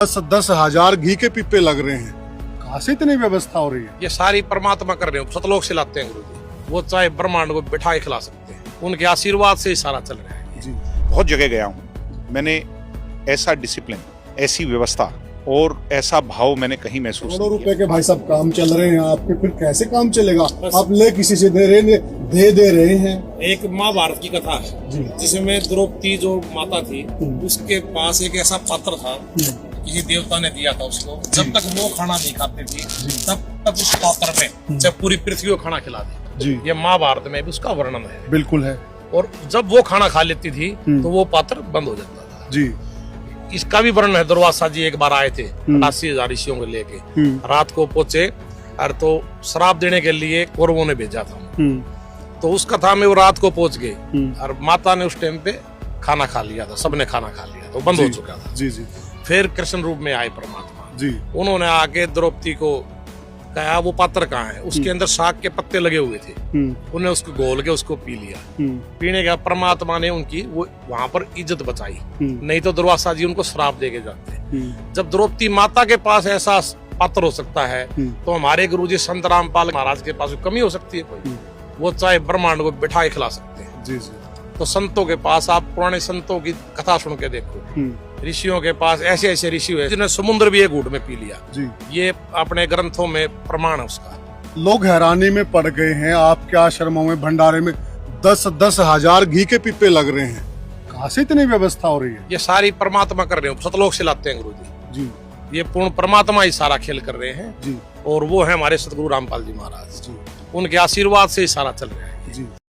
10 हजार घी के पीपे लग रहे हैं। कहाँ से इतनी व्यवस्था हो रही है? ये सारी परमात्मा कर रहे हो, सतलोक से लाते हैं गुरु जी। वो चाहे ब्रह्मांड को बिठा के खिला सकते हैं, उनके आशीर्वाद से ही सारा चल रहा है जी। बहुत जगह गया हूँ, मैंने ऐसा डिसिप्लिन, ऐसी व्यवस्था और ऐसा भाव मैंने कहीं महसूस करोड़ों नहीं रुपए के भाई साहब काम चल रहे हैं आपके, फिर कैसे काम चलेगा? आप ले किसी से दे रहे हैं। एक महाभारत की कथा है जिसमें द्रौपदी जो माता थी उसके पास एक ऐसा पात्र था, किसी देवता ने दिया था उसको। जब तक वो खाना नहीं खाती थी तब तक उस पात्र में जब पूरी पृथ्वी को खाना खिला दी। जी। ये महाभारत में भी उसका वर्णन है। बिल्कुल है। और जब वो खाना खा लेती थी तो वो पात्र बंद हो जाता था जी। इसका भी वर्णन है। दुर्वासा जी एक बार आए थे 88,000 ऋषियों को लेके, रात को पहुंचे और तो श्राप देने के लिए कौरवों ने भेजा था। तो उस कथा में वो रात को पहुंच गए और माता ने उस टाइम पे खाना खा लिया था, सबने खाना खा लिया था, बंद हो चुका था। जी जी। फिर कृष्ण रूप में आए परमात्मा जी। उन्होंने आके द्रौपदी को कहा वो पात्र कहाँ है। उसके अंदर शाक के पत्ते लगे हुए थे, उन्हें उसको घोल के उसको पी लिया। पीने के परमात्मा ने उनकी वो वहां पर इज्जत बचाई, नहीं तो दुर्वासा जी उनको श्राप दे के जाते। जब द्रौपदी माता के पास ऐसा पात्र हो सकता है तो हमारे गुरुजी संत रामपाल महाराज के पास कमी हो सकती है कोई? वो चाहे ब्रह्मांड को बिठा के खिला सकते हैं। जी जी। तो संतों के पास आप पुराने संतों की कथा सुन के देखो, ऋषियों के पास ऐसे ऐसे ऋषि हुए जिन्हें समुद्र भी एक घूंट में पी लिया। जी। ये अपने ग्रंथों में प्रमाण है उसका। लोग हैरानी में पड़ गए हैं, आपके आश्रमों में भंडारे में 10 हजार घी के पीपे लग रहे हैं। कहाँ से इतनी व्यवस्था हो रही है? ये सारी परमात्मा कर रहे हो, सतलोक से लाते हैं गुरु जी। जी। ये पूर्ण परमात्मा ही सारा खेल कर रहे हैं जी। और वो है हमारे सतगुरु रामपाल जी महाराज। जी। उनके आशीर्वाद से ही सारा चल रहा है। जी।